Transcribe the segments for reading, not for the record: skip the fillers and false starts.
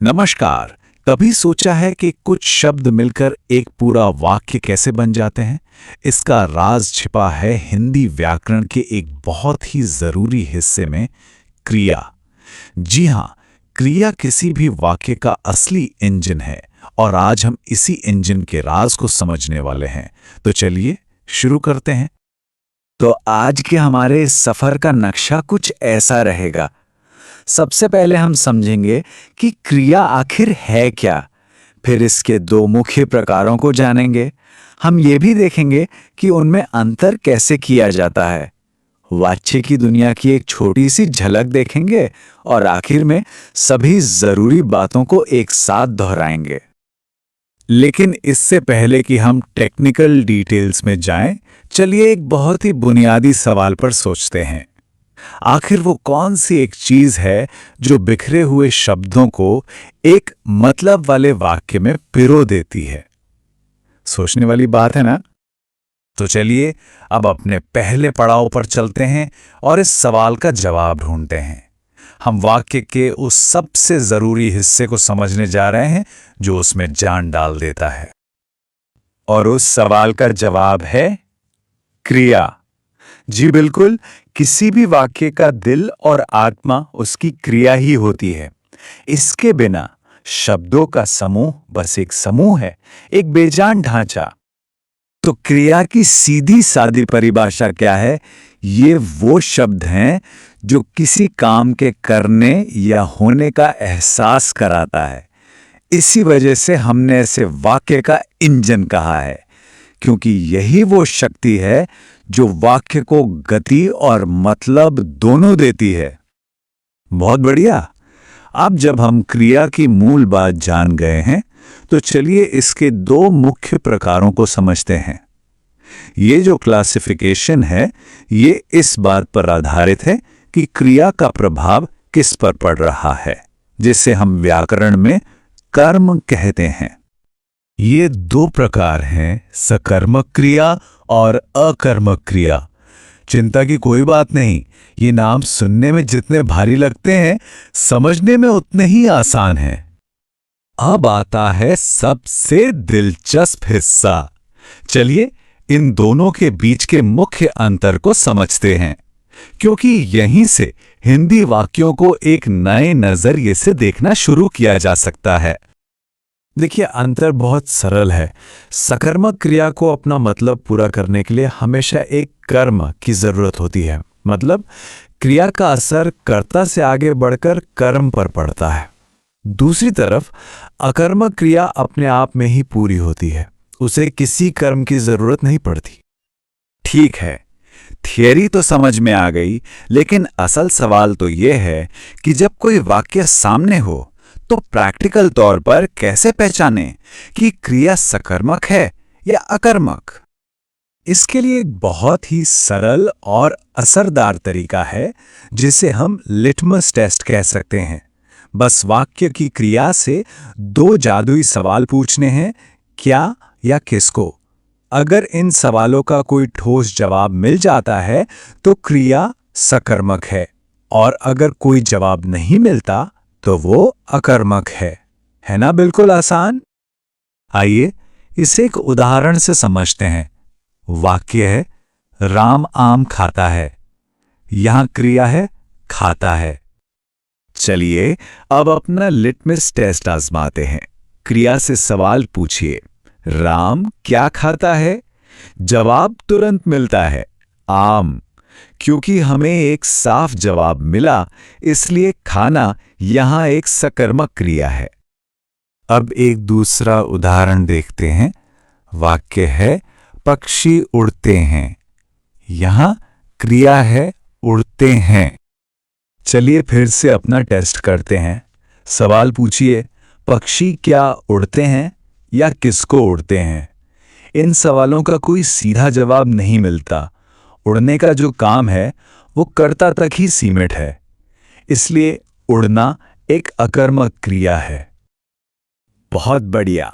नमस्कार। कभी सोचा है कि कुछ शब्द मिलकर एक पूरा वाक्य कैसे बन जाते हैं? इसका राज छिपा है हिंदी व्याकरण के एक बहुत ही जरूरी हिस्से में, क्रिया। जी हाँ, क्रिया किसी भी वाक्य का असली इंजन है और आज हम इसी इंजन के राज को समझने वाले हैं। तो चलिए शुरू करते हैं। तो आज के हमारे इस सफर का नक्शा कुछ ऐसा रहेगा। सबसे पहले हम समझेंगे कि क्रिया आखिर है क्या। फिर इसके दो मुख्य प्रकारों को जानेंगे। हम ये भी देखेंगे कि उनमें अंतर कैसे किया जाता है। वाच्य की दुनिया की एक छोटी सी झलक देखेंगे और आखिर में सभी जरूरी बातों को एक साथ दोहराएंगे। लेकिन इससे पहले कि हम टेक्निकल डिटेल्स में जाएं, चलिए एक बहुत ही बुनियादी सवाल पर सोचते हैं। आखिर वो कौन सी एक चीज है जो बिखरे हुए शब्दों को एक मतलब वाले वाक्य में पिरो देती है? सोचने वाली बात है ना? तो चलिए अब अपने पहले पड़ाव पर चलते हैं और इस सवाल का जवाब ढूंढते हैं। हम वाक्य के उस सबसे जरूरी हिस्से को समझने जा रहे हैं जो उसमें जान डाल देता है। और उस सवाल का जवाब है क्रिया। जी बिल्कुल, किसी भी वाक्य का दिल और आत्मा उसकी क्रिया ही होती है। इसके बिना शब्दों का समूह बस एक समूह है, एक बेजान ढांचा। तो क्रिया की सीधी सादी परिभाषा क्या है? ये वो शब्द हैं जो किसी काम के करने या होने का एहसास कराता है। इसी वजह से हमने इसे वाक्य का इंजन कहा है, क्योंकि यही वो शक्ति है जो वाक्य को गति और मतलब दोनों देती है। बहुत बढ़िया। अब जब हम क्रिया की मूल बात जान गए हैं, तो चलिए इसके दो मुख्य प्रकारों को समझते हैं। ये जो क्लासिफिकेशन है, ये इस बात पर आधारित है कि क्रिया का प्रभाव किस पर पड़ रहा है, जिसे हम व्याकरण में कर्म कहते हैं। ये दो प्रकार हैं, सकर्मक क्रिया और अकर्मक क्रिया। चिंता की कोई बात नहीं, ये नाम सुनने में जितने भारी लगते हैं, समझने में उतने ही आसान हैं। अब आता है सबसे दिलचस्प हिस्सा। चलिए इन दोनों के बीच के मुख्य अंतर को समझते हैं, क्योंकि यहीं से हिंदी वाक्यों को एक नए नजरिए से देखना शुरू किया जा सकता है। देखिए, अंतर बहुत सरल है। सकर्मक क्रिया को अपना मतलब पूरा करने के लिए हमेशा एक कर्म की जरूरत होती है। मतलब क्रिया का असर कर्ता से आगे बढ़कर कर्म पर पड़ता है। दूसरी तरफ अकर्मक क्रिया अपने आप में ही पूरी होती है, उसे किसी कर्म की जरूरत नहीं पड़ती। ठीक है, थियरी तो समझ में आ गई, लेकिन असल सवाल तो यह है कि जब कोई वाक्य सामने हो तो प्रैक्टिकल तौर पर कैसे पहचाने कि क्रिया सकर्मक है या अकर्मक? इसके लिए एक बहुत ही सरल और असरदार तरीका है, जिसे हम लिटमस टेस्ट कह सकते हैं। बस वाक्य की क्रिया से दो जादुई सवाल पूछने हैं, क्या या किसको। अगर इन सवालों का कोई ठोस जवाब मिल जाता है तो क्रिया सकर्मक है, और अगर कोई जवाब नहीं मिलता तो वो अकर्मक है ना? बिल्कुल आसान। आइए इसे एक उदाहरण से समझते हैं। वाक्य है, राम आम खाता है। यहां क्रिया है खाता है। चलिए अब अपना लिटमस टेस्ट आजमाते हैं। क्रिया से सवाल पूछिए, राम क्या खाता है? जवाब तुरंत मिलता है, आम। क्योंकि हमें एक साफ जवाब मिला, इसलिए खाना यहां एक सकर्मक क्रिया है। अब एक दूसरा उदाहरण देखते हैं। वाक्य है, पक्षी उड़ते हैं। यहां क्रिया है उड़ते हैं। चलिए फिर से अपना टेस्ट करते हैं। सवाल पूछिए, पक्षी क्या उड़ते हैं या किसको उड़ते हैं? इन सवालों का कोई सीधा जवाब नहीं मिलता। उड़ने का जो काम है वो कर्ता तक ही सीमित है, इसलिए उड़ना एक अकर्मक क्रिया है। बहुत बढ़िया।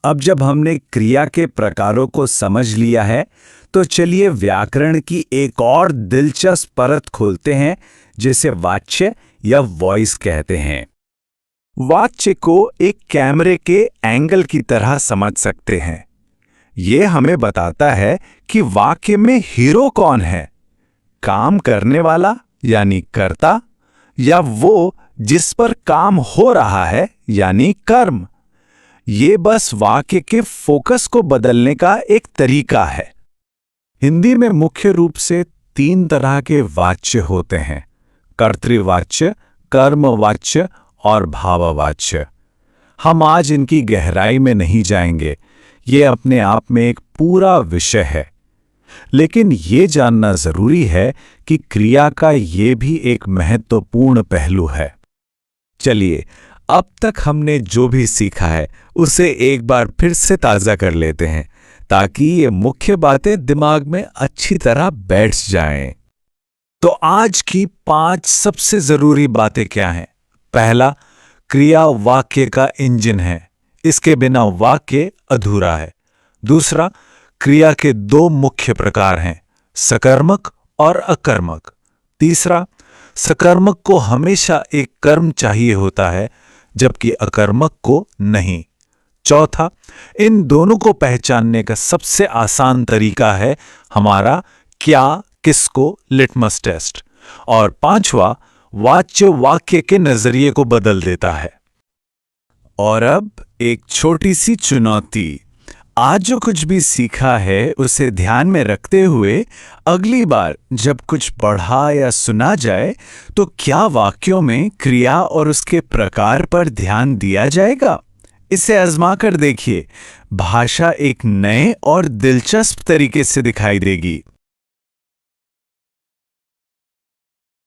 अब जब हमने क्रिया के प्रकारों को समझ लिया है, तो चलिए व्याकरण की एक और दिलचस्प परत खोलते हैं, जिसे वाच्य या वॉइस कहते हैं। वाक्य को एक कैमरे के एंगल की तरह समझ सकते हैं। ये हमें बताता है कि वाक्य में हीरो कौन है, काम करने वाला यानी कर्ता, या वो जिस पर काम हो रहा है यानी कर्म। ये बस वाक्य के फोकस को बदलने का एक तरीका है। हिंदी में मुख्य रूप से 3 तरह के वाच्य होते हैं: कर्तृवाच्य, कर्मवाच्य और भाववाच्य। हम आज इनकी गहराई में नहीं जाएंगे, ये अपने आप में एक पूरा विषय है। लेकिन ये जानना जरूरी है कि क्रिया का ये भी एक महत्वपूर्ण पहलू है। चलिए, अब तक हमने जो भी सीखा है उसे एक बार फिर से ताज़ा कर लेते हैं, ताकि ये मुख्य बातें दिमाग में अच्छी तरह बैठ जाएं। तो आज की 5 सबसे जरूरी बातें क्या हैं? पहला, क्रिया वाक्य का इंजन है, इसके बिना वाक्य अधूरा है। दूसरा, क्रिया के 2 मुख्य प्रकार हैं, सकर्मक और अकर्मक। तीसरा, सकर्मक को हमेशा एक कर्म चाहिए होता है, जबकि अकर्मक को नहीं। चौथा, इन दोनों को पहचानने का सबसे आसान तरीका है हमारा क्या किसको लिटमस टेस्ट। और पांचवा, वाच्य वाक्य के नजरिए को बदल देता है। और अब एक छोटी सी चुनौती। आज जो कुछ भी सीखा है उसे ध्यान में रखते हुए अगली बार जब कुछ पढ़ा या सुना जाए तो क्या वाक्यों में क्रिया और उसके प्रकार पर ध्यान दिया जाएगा? इसे आजमा कर देखिए। भाषा एक नए और दिलचस्प तरीके से दिखाई देगी।